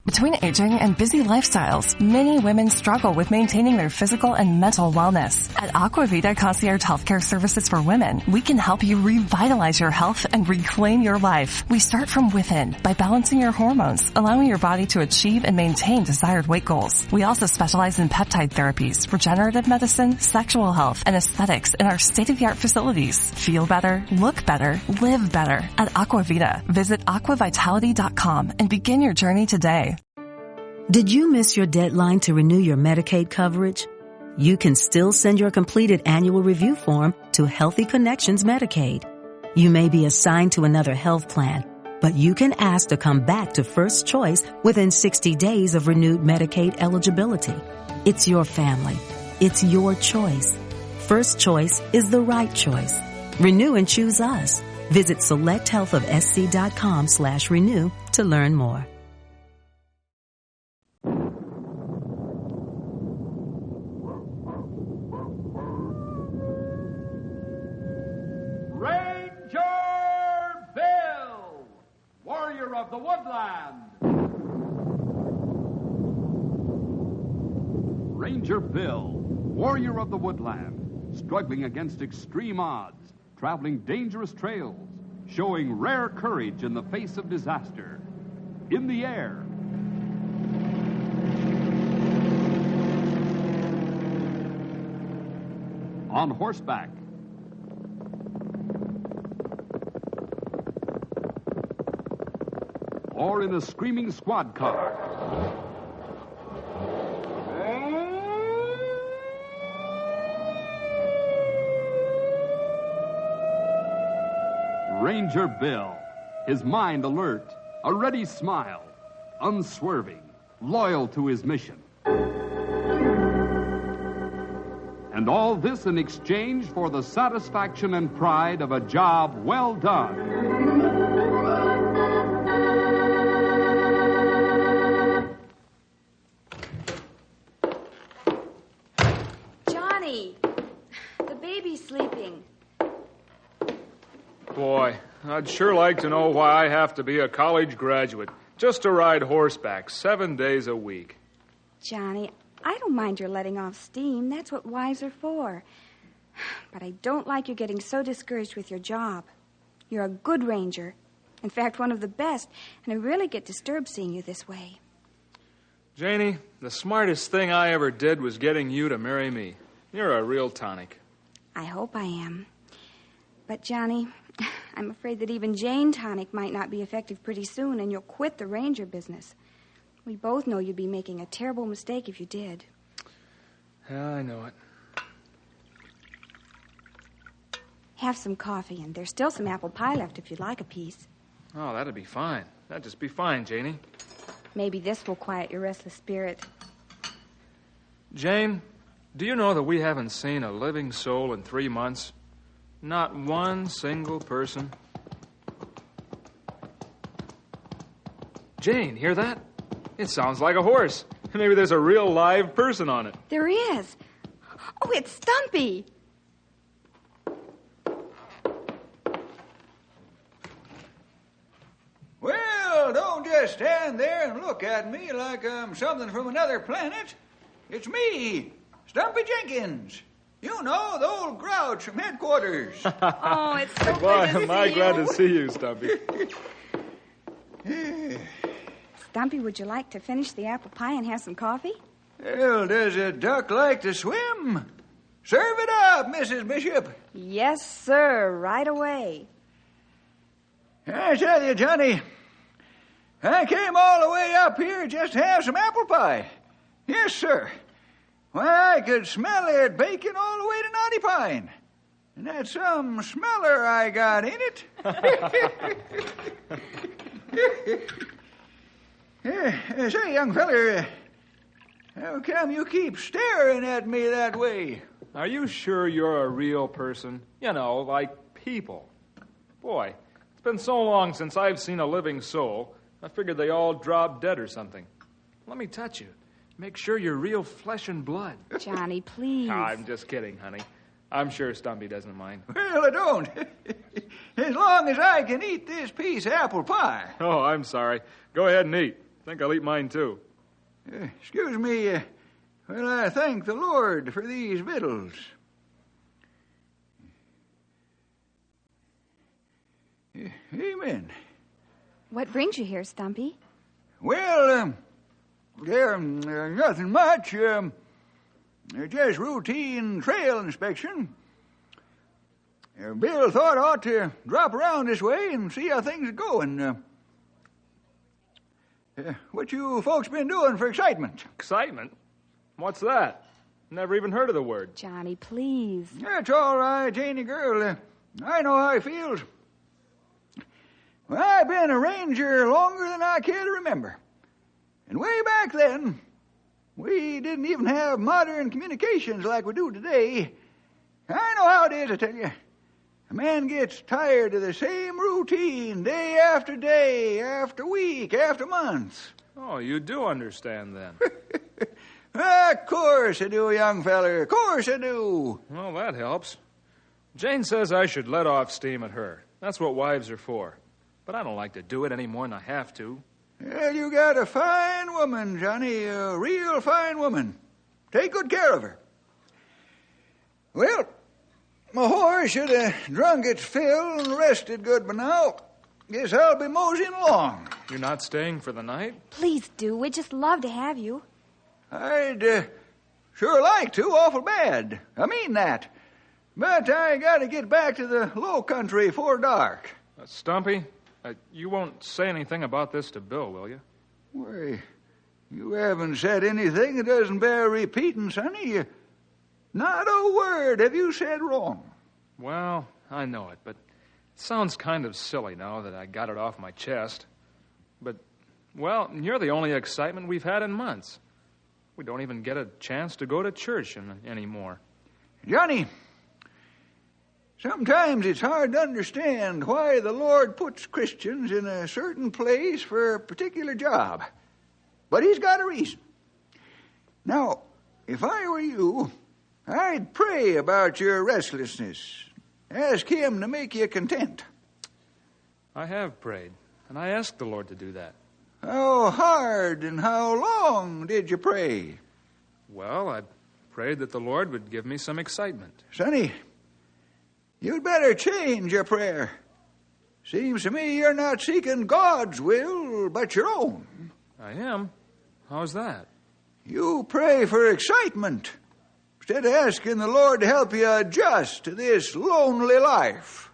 Between aging and busy lifestyles, many women struggle with maintaining their physical and mental wellness. At Aquavita Concierge Healthcare Services for Women, we can help you revitalize your health and reclaim your life. We start from within by balancing your hormones, allowing your body to achieve and maintain desired weight goals. We also specialize in peptide therapies, regenerative medicine, sexual health, and aesthetics in our state-of-the-art facilities. Feel better, look better, live better at Aquavita. Visit aquavitality.com and begin your journey today. Did you miss your deadline to renew your Medicaid coverage? You can still send your completed annual review form to Healthy Connections Medicaid. You may be assigned to another health plan, but you can ask to come back to First Choice within 60 days of renewed Medicaid eligibility. It's your family. It's your choice. First Choice is the right choice. Renew and choose us. Visit selecthealthofsc.com/renew to learn more. Of the woodland. Ranger Bill, warrior of the woodland, struggling against extreme odds, traveling dangerous trails, showing rare courage in the face of disaster. In the air. On horseback. Or in a screaming squad car. Ranger Bill, his mind alert, a ready smile, unswerving, loyal to his mission. And all this in exchange for the satisfaction and pride of a job well done. Boy, I'd sure like to know why I have to be a college graduate just to ride horseback 7 days a week. Johnny, I don't mind your letting off steam. That's what wives are for. But I don't like you getting so discouraged with your job. You're a good ranger. In fact, one of the best, and I really get disturbed seeing you this way. Janie, the smartest thing I ever did was getting you to marry me. You're a real tonic. I hope I am. But, Johnny, I'm afraid that even Jane Tonic might not be effective pretty soon, and you'll quit the ranger business. We both know you'd be making a terrible mistake if you did. Yeah, I know it. Have some coffee, and there's still some apple pie left if you'd like a piece. Oh, that'd be fine. That'd just be fine, Janie. Maybe this will quiet your restless spirit. Jane, do you know that we haven't seen a living soul in 3 months? Not one single person. Jane, hear that? It sounds like a horse. Maybe there's a real live person on it. There is. Oh, it's Stumpy. Well, don't just stand there and look at me like I'm something from another planet. It's me, Stumpy Jenkins. You know, the old grouch from headquarters. Oh, it's so Boy, good to am I see glad you. to see you, Stumpy. Stumpy, would you like to finish the apple pie and have some coffee? Well, does a duck like to swim? Serve it up, Mrs. Bishop. Yes, sir, right away. I tell you, Johnny, I came all the way up here just to have some apple pie. Yes, sir. Why, I could smell it baking all the way to Knotty Pine. And that's some smeller I got in it. Say, young feller, how come you keep staring at me that way? Are you sure you're a real person? You know, like people. Boy, it's been so long since I've seen a living soul, I figured they all dropped dead or something. Let me touch you. Make sure you're real flesh and blood. Johnny, please. I'm just kidding, honey. I'm sure Stumpy doesn't mind. Well, I don't. As long as I can eat this piece of apple pie. Oh, I'm sorry. Go ahead and eat. Think I'll eat mine, too. Excuse me, while I thank the Lord for these victuals. Amen. What brings you here, Stumpy? Well, nothing much. Just routine trail inspection. Bill thought I ought to drop around this way and see how things are going. What you folks been doing for excitement? Excitement? What's that? Never even heard of the word. Johnny, please. That's all right, Janie girl. I know how he feels. Well, I've been a ranger longer than I care to remember. And way back then, we didn't even have modern communications like we do today. I know how it is, I tell you. A man gets tired of the same routine day after day, after week, after month. Oh, you do understand then. Of course I do, young feller. Of course I do. Well, that helps. Jane says I should let off steam at her. That's what wives are for. But I don't like to do it any more than I have to. Well, you got a fine woman, Johnny. A real fine woman. Take good care of her. Well, my horse should have drunk its fill and rested good by now. Guess I'll be moseying along. You're not staying for the night? Please do. We'd just love to have you. I'd sure like to, awful bad. I mean that. But I gotta get back to the low country before dark. Stumpy, you won't say anything about this to Bill, will you? Why, you haven't said anything that doesn't bear repeating, sonny. Not a word have you said wrong. Well, I know it, but it sounds kind of silly now that I got it off my chest. But, well, you're the only excitement we've had in months. We don't even get a chance to go to church anymore. Johnny, sometimes it's hard to understand why the Lord puts Christians in a certain place for a particular job. But he's got a reason. Now, if I were you, I'd pray about your restlessness. Ask him to make you content. I have prayed, and I asked the Lord to do that. How hard and how long did you pray? Well, I prayed that the Lord would give me some excitement. Sonny, you'd better change your prayer. Seems to me you're not seeking God's will, but your own. I am? How's that? You pray for excitement instead of asking the Lord to help you adjust to this lonely life.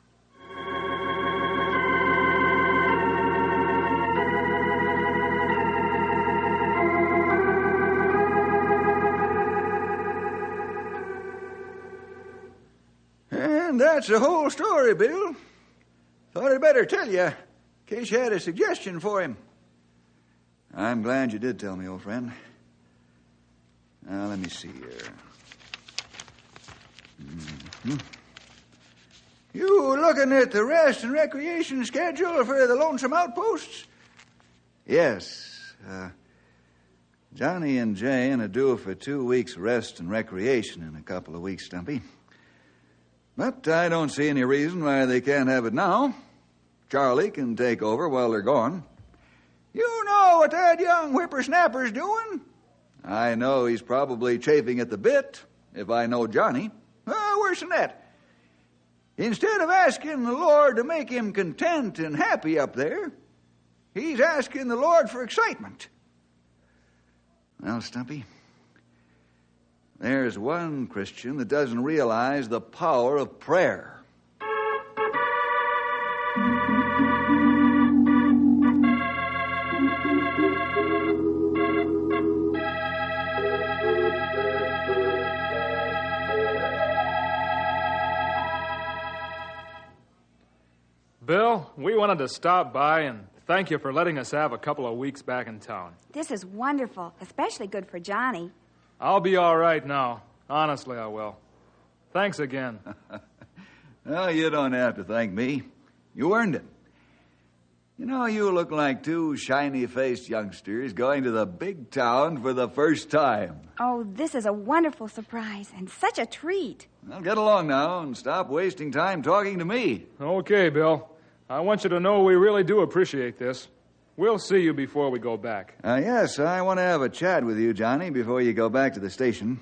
And that's the whole story, Bill. Thought I'd better tell you, in case you had a suggestion for him. I'm glad you did tell me, old friend. Now, let me see here. Mm-hmm. You looking at the rest and recreation schedule for the Lonesome Outposts? Yes. Johnny and Jane are due for 2 weeks rest and recreation in a couple of weeks, Stumpy. But I don't see any reason why they can't have it now. Charlie can take over while they're gone. You know what that young whippersnapper's doing? I know he's probably chafing at the bit, if I know Johnny. Worse than that. Instead of asking the Lord to make him content and happy up there, he's asking the Lord for excitement. Well, Stumpy, there's one Christian that doesn't realize the power of prayer. Bill, we wanted to stop by and thank you for letting us have a couple of weeks back in town. This is wonderful, especially good for Johnny. I'll be all right now. Honestly, I will. Thanks again. No, you don't have to thank me. You earned it. You know, you look like two shiny-faced youngsters going to the big town for the first time. Oh, this is a wonderful surprise and such a treat. Well, get along now and stop wasting time talking to me. Okay, Bill. I want you to know we really do appreciate this. We'll see you before we go back. Yes, I want to have a chat with you, Johnny, before you go back to the station.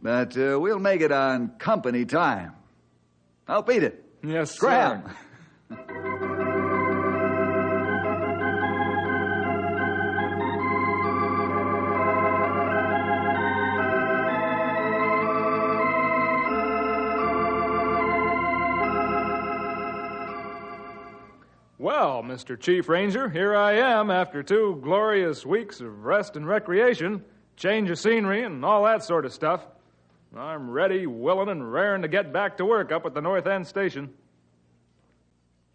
But we'll make it on company time. I'll beat it. Yes, Scram. sir. Well, Mr. Chief Ranger, here I am after 2 glorious weeks of rest and recreation, change of scenery, and all that sort of stuff. I'm ready, willing, and raring to get back to work up at the North End station.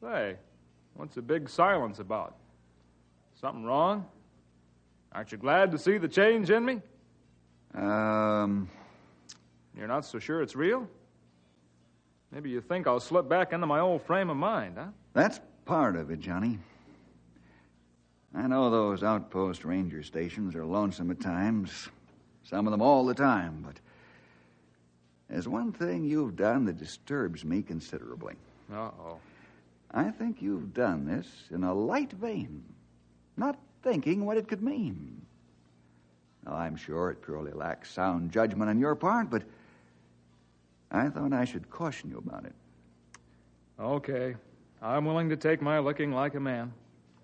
Say, what's the big silence about? Something wrong? Aren't you glad to see the change in me? You're not so sure it's real? Maybe you think I'll slip back into my old frame of mind, huh? That's part of it, Johnny. I know those outpost ranger stations are lonesome at times, some of them all the time, but there's one thing you've done that disturbs me considerably. Uh-oh. I think you've done this in a light vein, not thinking what it could mean. Now, I'm sure it purely lacks sound judgment on your part, but I thought I should caution you about it. Okay. I'm willing to take my licking like a man.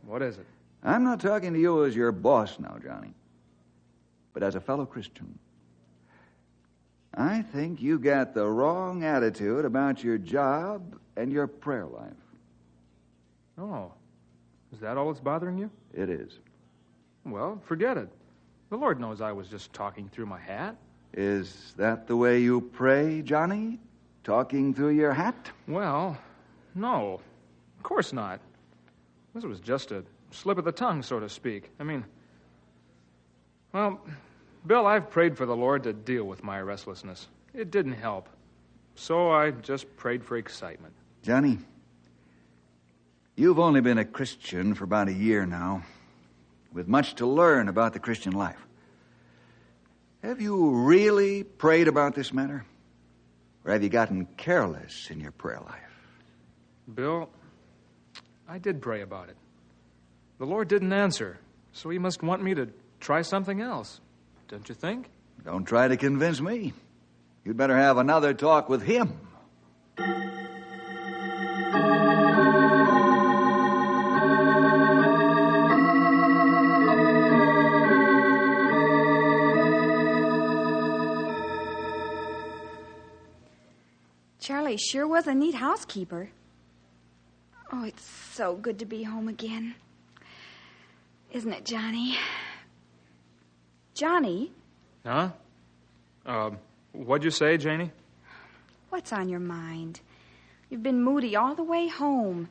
What is it? I'm not talking to you as your boss now, Johnny, but as a fellow Christian. I think you got the wrong attitude about your job and your prayer life. Oh. Is that all that's bothering you? It is. Well, forget it. The Lord knows I was just talking through my hat. Is that the way you pray, Johnny? Talking through your hat? Well, no. Of course not. This was just a slip of the tongue, so to speak. I mean, well, Bill, I've prayed for the Lord to deal with my restlessness. It didn't help. So I just prayed for excitement. Johnny, you've only been a Christian for about a year now, with much to learn about the Christian life. Have you really prayed about this matter? Or have you gotten careless in your prayer life? Bill, I did pray about it. The Lord didn't answer, so he must want me to try something else. Don't you think? Don't try to convince me. You'd better have another talk with him. Charlie sure was a neat housekeeper. Oh, it's so good to be home again. Isn't it, Johnny? Johnny? Huh? What'd you say, Janie? What's on your mind? You've been moody all the way home,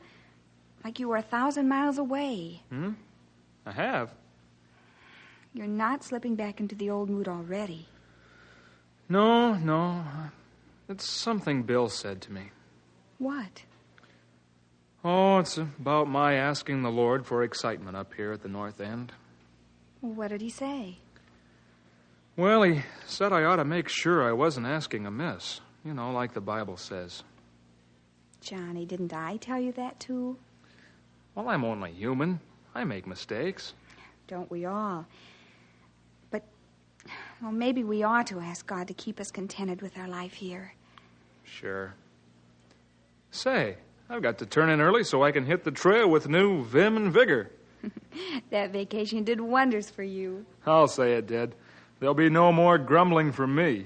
like you were 1,000 miles away. I have. You're not slipping back into the old mood already. No. It's something Bill said to me. What? Oh, it's about my asking the Lord for excitement up here at the North End. Well, what did he say? Well, he said I ought to make sure I wasn't asking amiss. You know, like the Bible says. Johnny, didn't I tell you that, too? Well, I'm only human. I make mistakes. Don't we all? But, well, maybe we ought to ask God to keep us contented with our life here. Sure. Say, I've got to turn in early so I can hit the trail with new vim and vigor. That vacation did wonders for you. I'll say it did. There'll be no more grumbling from me.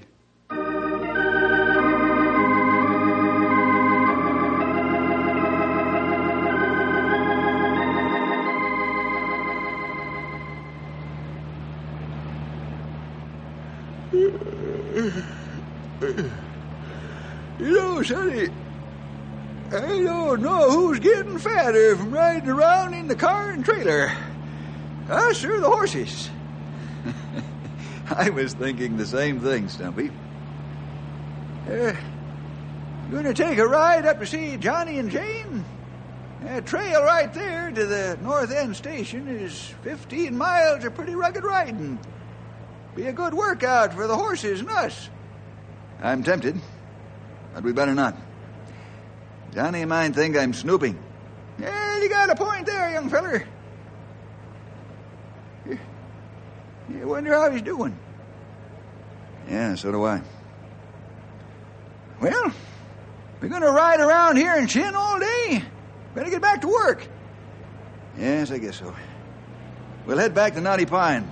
You know, Sonny, I don't know who's getting fatter from riding around in the car and trailer. Us or the horses. I was thinking the same thing, Stumpy. Gonna take a ride up to see Johnny and Jane? That trail right there to the North End station is 15 miles of pretty rugged riding. Be a good workout for the horses and us. I'm tempted, but we better not. Johnny might think I'm snooping. Yeah, you got a point there, young feller. I wonder how he's doing. Yeah, so do I. Well, we're going to ride around here and chin all day. Better get back to work. Yes, I guess so. We'll head back to Knotty Pine.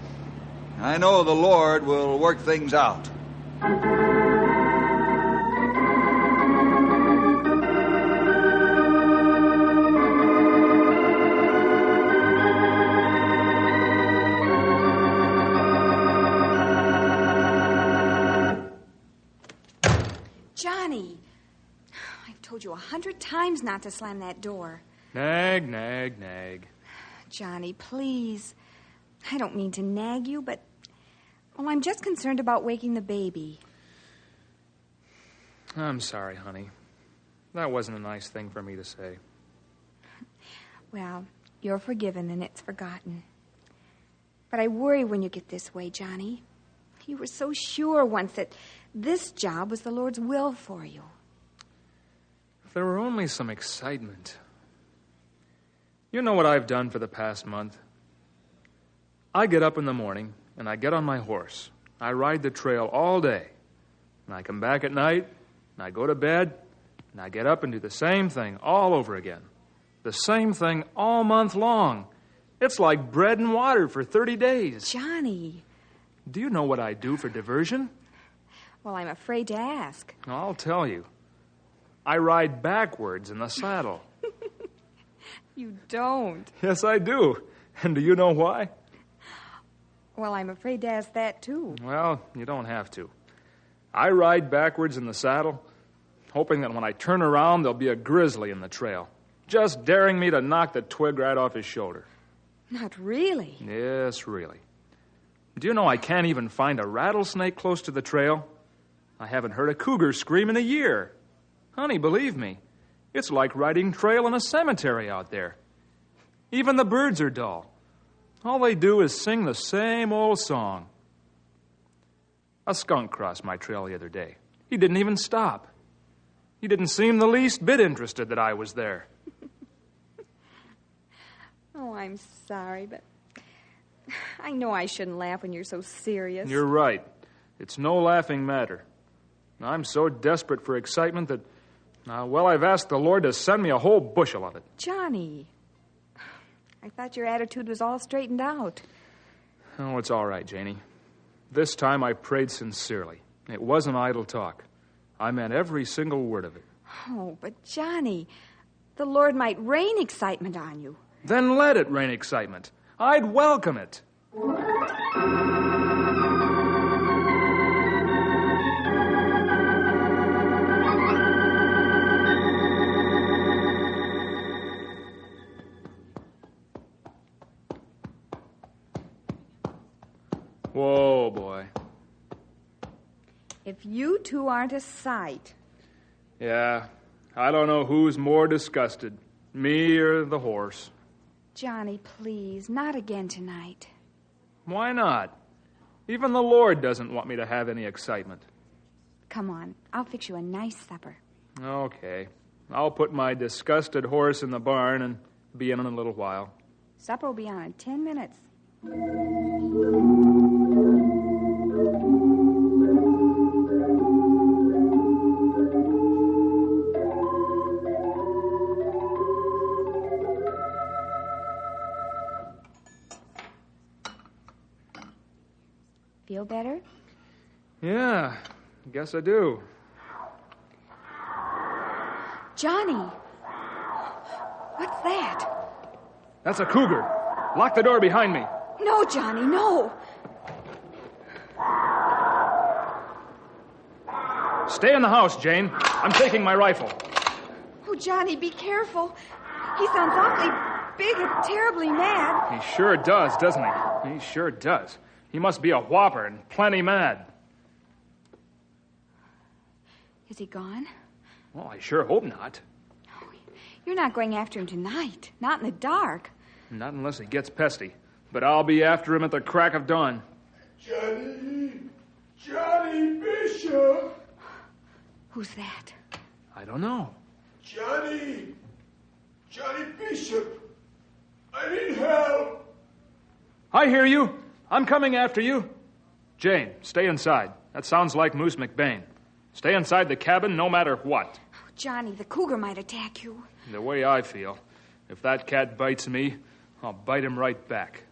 I know the Lord will work things out. Johnny, I've told you 100 times not to slam that door. Nag, nag, nag. Johnny, please. I don't mean to nag you, but... Well, I'm just concerned about waking the baby. I'm sorry, honey. That wasn't a nice thing for me to say. Well, you're forgiven and it's forgotten. But I worry when you get this way, Johnny. You were so sure once that this job was the Lord's will for you. If there were only some excitement. You know what I've done for the past month? I get up in the morning, and I get on my horse. I ride the trail all day. And I come back at night, and I go to bed, and I get up and do the same thing all over again. The same thing all month long. It's like bread and water for 30 days. Johnny. Do you know what I do for diversion? Well, I'm afraid to ask. I'll tell you. I ride backwards in the saddle. You don't. Yes, I do. And do you know why? Well, I'm afraid to ask that, too. Well, you don't have to. I ride backwards in the saddle, hoping that when I turn around, there'll be a grizzly in the trail, just daring me to knock the twig right off his shoulder. Not really. Yes, really. Do you know I can't even find a rattlesnake close to the trail? I haven't heard a cougar scream in a year. Honey, believe me, it's like riding trail in a cemetery out there. Even the birds are dull. All they do is sing the same old song. A skunk crossed my trail the other day. He didn't even stop. He didn't seem the least bit interested that I was there. Oh, I'm sorry, but I know I shouldn't laugh when you're so serious. You're right. It's no laughing matter. I'm so desperate for excitement that, I've asked the Lord to send me a whole bushel of it. Johnny, I thought your attitude was all straightened out. Oh, it's all right, Janie. This time I prayed sincerely. It wasn't idle talk. I meant every single word of it. Oh, but Johnny, the Lord might rain excitement on you. Then let it rain excitement. I'd welcome it. Whoa, boy. If you two aren't a sight. Yeah, I don't know who's more disgusted, me or the horse. Johnny, please, not again tonight. Why not? Even the Lord doesn't want me to have any excitement. Come on, I'll fix you a nice supper. Okay. I'll put my disgusted horse in the barn and be in a little while. Supper will be on in 10 minutes. Feel better? Yeah, guess I do. Johnny! What's that? That's a cougar. Lock the door behind me. No, Johnny, no! Stay in the house, Jane. I'm taking my rifle. Oh, Johnny, be careful. He sounds awfully big and terribly mad. He sure does, doesn't he? He sure does. He must be a whopper and plenty mad. Is he gone? Well, I sure hope not. Oh, you're not going after him tonight. Not in the dark. Not unless he gets pesty. But I'll be after him at the crack of dawn. Johnny Bishop! Who's that? I don't know. Johnny Bishop! I need help! I hear you. I'm coming after you. Jane, stay inside. That sounds like Moose McBain. Stay inside the cabin no matter what. Oh, Johnny, the cougar might attack you. The way I feel, if that cat bites me, I'll bite him right back.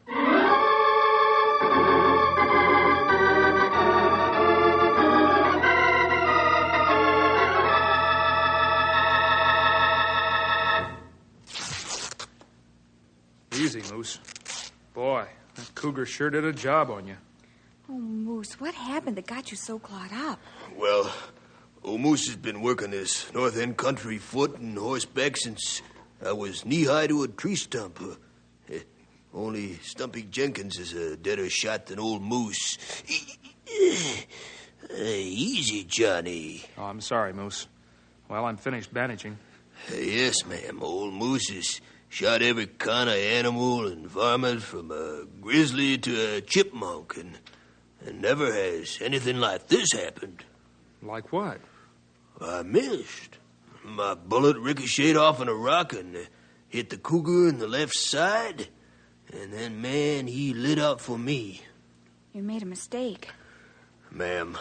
Easy, Moose. Boy, that cougar sure did a job on you. Oh, Moose, what happened that got you so clawed up? Well, old Moose has been working this North End country foot and horseback since I was knee-high to a tree stump. Only Stumpy Jenkins is a deader shot than old Moose. Easy, Johnny. Oh, I'm sorry, Moose. Well, I'm finished bandaging. Yes, ma'am. Old Moose has shot every kind of animal and varmint from a grizzly to a chipmunk, and never has anything like this happened. Like what? I missed. My bullet ricocheted off on a rock and hit the cougar in the left side. And then, man, he lit out for me. You made a mistake. Ma'am,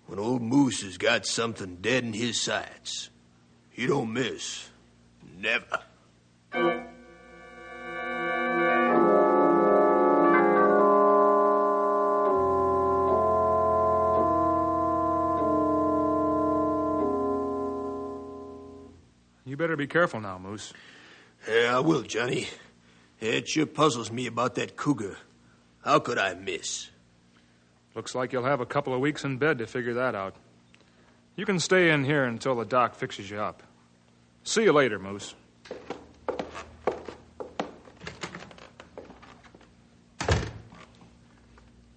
when old Moose has got something dead in his sights, he don't miss. Never. You better be careful now, Moose. Yeah, I will, Johnny. It sure puzzles me about that cougar. How could I miss? Looks like you'll have a couple of weeks in bed to figure that out. You can stay in here until the doc fixes you up. See you later, Moose.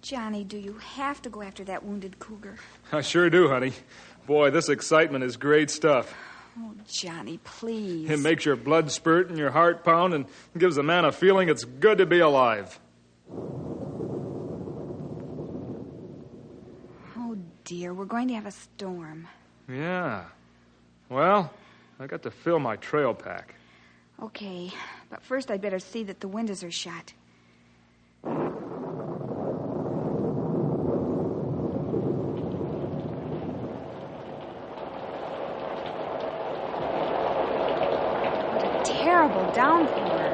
Johnny, do you have to go after that wounded cougar? I sure do, honey. Boy, this excitement is great stuff. Oh, Johnny, please. It makes your blood spurt and your heart pound and gives a man a feeling it's good to be alive. Oh, dear, we're going to have a storm. Yeah. Well, I got to fill my trail pack. Okay, but first I'd better see that the windows are shut. Terrible downpour.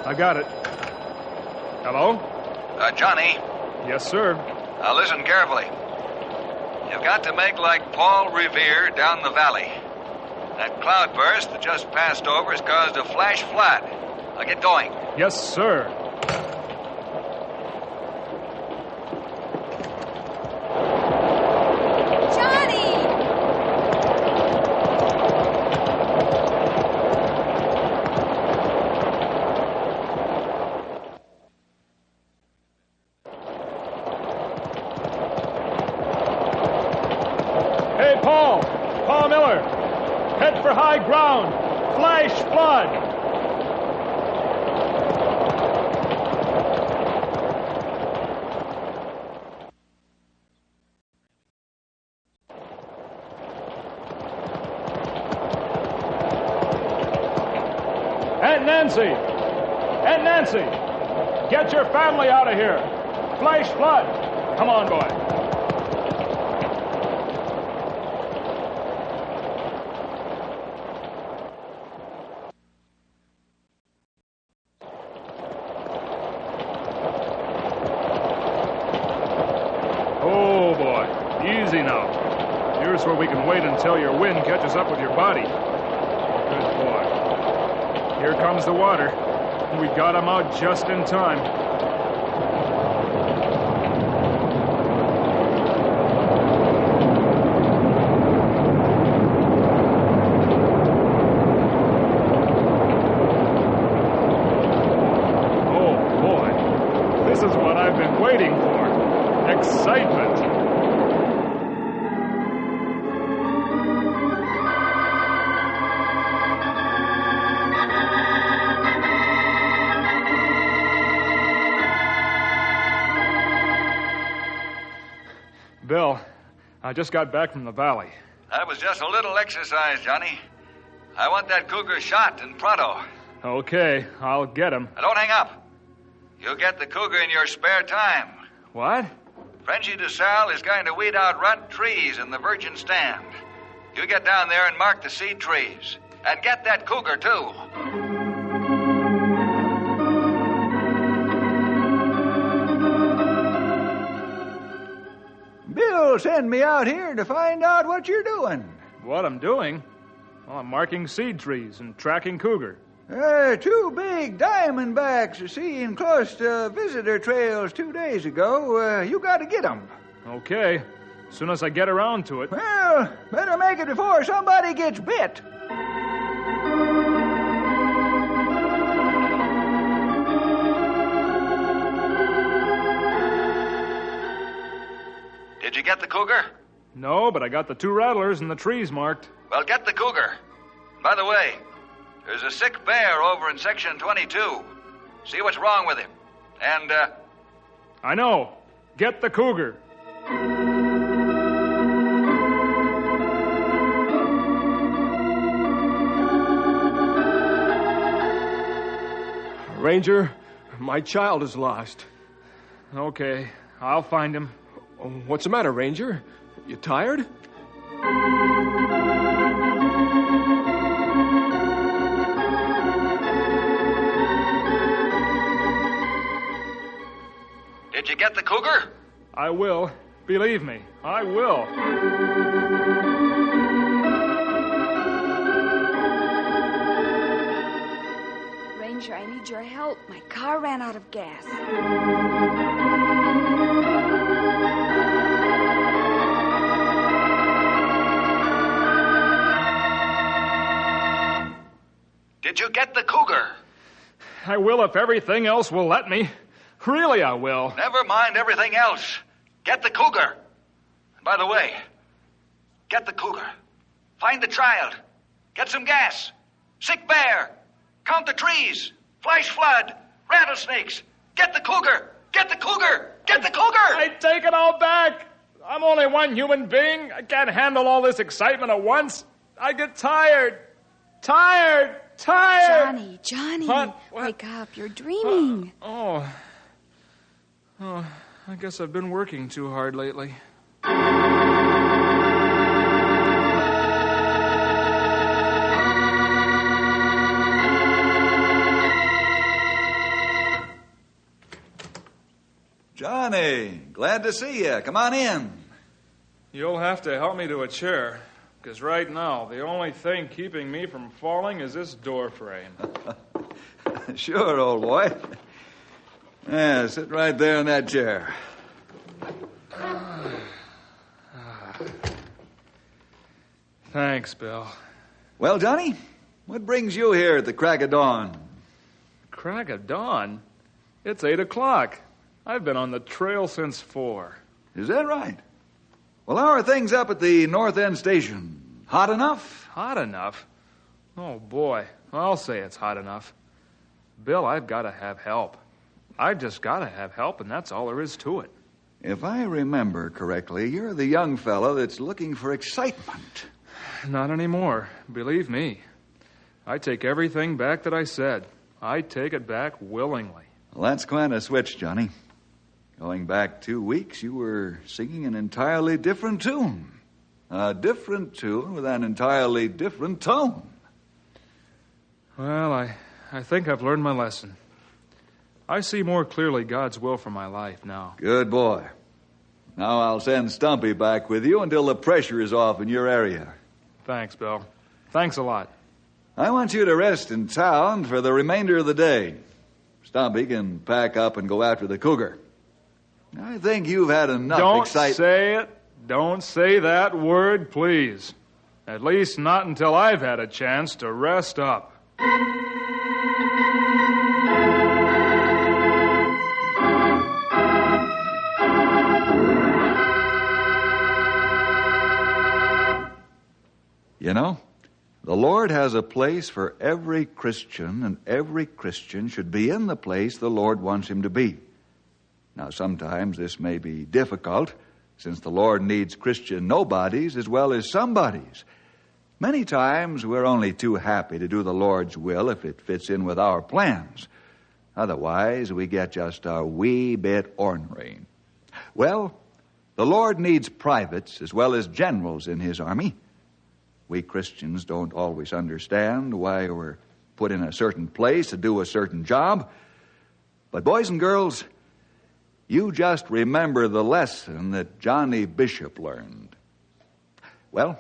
I got it. Hello? Johnny. Yes, sir. Now listen carefully. You've got to make like Paul Revere down the valley. That cloudburst that just passed over has caused a flash flood. Now get going. Yes, sir. High ground. Flash flood. Aunt Nancy, get your family out of here. Flash flood. Come on, boy. Where we can wait until your wind catches up with your body. Good boy. Here comes the water. We got him out just in time. Oh, boy. This is what I've been waiting for. Excitement. Bill, I just got back from the valley. That was just a little exercise, Johnny. I want that cougar shot and pronto. Okay, I'll get him. Now don't hang up. You'll get the cougar in your spare time. What? Frenchy DeSalle is going to weed out runt trees in the virgin stand. You get down there and mark the seed trees. And get that cougar, too. Bill sent me out here to find out what you're doing. What I'm doing? Well, I'm marking seed trees and tracking cougar. 2 big diamondbacks seen close to visitor trails 2 days ago. You got to get them. Okay. As soon as I get around to it. Well, better make it before somebody gets bit. Did you get the cougar? No, but I got the 2 rattlers and the trees marked. Well, get the cougar. By the way, there's a sick bear over in Section 22. See what's wrong with him. And, I know. Get the cougar. Ranger, my child is lost. Okay, I'll find him. What's the matter, Ranger? You tired? did you get the cougar? I will. Believe me, I will. Ranger, I need your help. My car ran out of gas. Did you get the cougar? I will if everything else will let me. Really, I will. Never mind everything else. Get the cougar. And by the way, get the cougar. Find the child. Get some gas. Sick bear. Count the trees. Flash flood. Rattlesnakes. Get the cougar. Get the cougar. Get the cougar. I take it all back. I'm only one human being. I can't handle all this excitement at once. I get tired. Tired. Johnny, What? wake up. You're dreaming. Oh, I guess I've been working too hard lately. Johnny, glad to see you. Come on in. You'll have to help me to a chair, because right now the only thing keeping me from falling is this door frame. Sure, old boy. Yeah, sit right there in that chair. Thanks, Bill. Well, Johnny, what brings you here at the crack of dawn? Crack of dawn? It's 8 o'clock. I've been on the trail since 4. Is that right? Well, how are things up at the North End station? Hot enough? Hot enough? Oh, boy. I'll say it's hot enough. Bill, I've got to have help. I've just got to have help, and that's all there is to it. If I remember correctly, you're the young fellow that's looking for excitement. Not anymore. Believe me. I take everything back that I said. I take it back willingly. Well, that's quite a switch, Johnny. Going back 2 weeks, you were singing an entirely different tune. A different tune with an entirely different tone. Well, I think I've learned my lesson. I see more clearly God's will for my life now. Good boy. Now I'll send Stumpy back with you until the pressure is off in your area. Thanks, Bill. Thanks a lot. I want you to rest in town for the remainder of the day. Stumpy can pack up and go after the cougar. I think you've had enough excitement. Don't say it. Don't say that word, please. At least not until I've had a chance to rest up. You know, the Lord has a place for every Christian, and every Christian should be in the place the Lord wants him to be. Now, sometimes this may be difficult, since the Lord needs Christian nobodies as well as somebodies. Many times we're only too happy to do the Lord's will if it fits in with our plans. Otherwise, we get just a wee bit ornery. Well, the Lord needs privates as well as generals in his army. We Christians don't always understand why we're put in a certain place to do a certain job. But boys and girls, you just remember the lesson that Johnny Bishop learned. Well,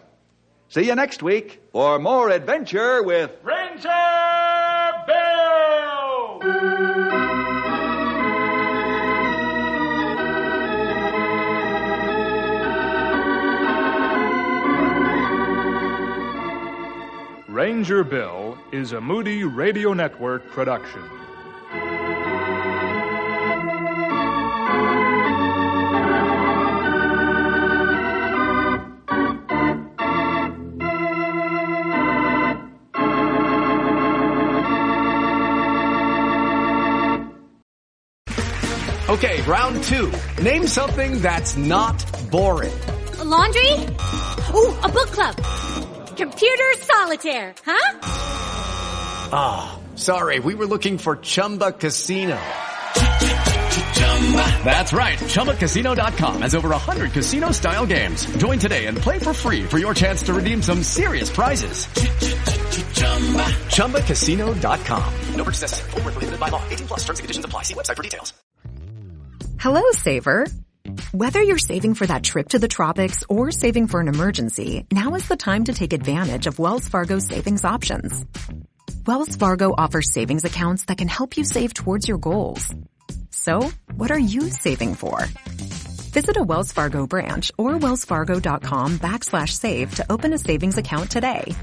see you next week for more adventure with Ranger Bill! Ranger Bill is a Moody Radio Network production. Okay, round two. Name something that's not boring. A laundry? Ooh, a book club. Computer solitaire, huh? Ah, sorry, we were looking for Chumba Casino. That's right, ChumbaCasino.com has over 100 casino-style games. Join today and play for free for your chance to redeem some serious prizes. ChumbaCasino.com. No purchase necessary. Void where prohibited by law. 18+ terms and conditions apply. See website for details. Hello, saver. Whether you're saving for that trip to the tropics or saving for an emergency, now is the time to take advantage of Wells Fargo's savings options. Wells Fargo offers savings accounts that can help you save towards your goals. So, what are you saving for? Visit a Wells Fargo branch or wellsfargo.com/save to open a savings account today.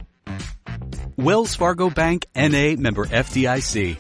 Wells Fargo Bank, N.A., member FDIC.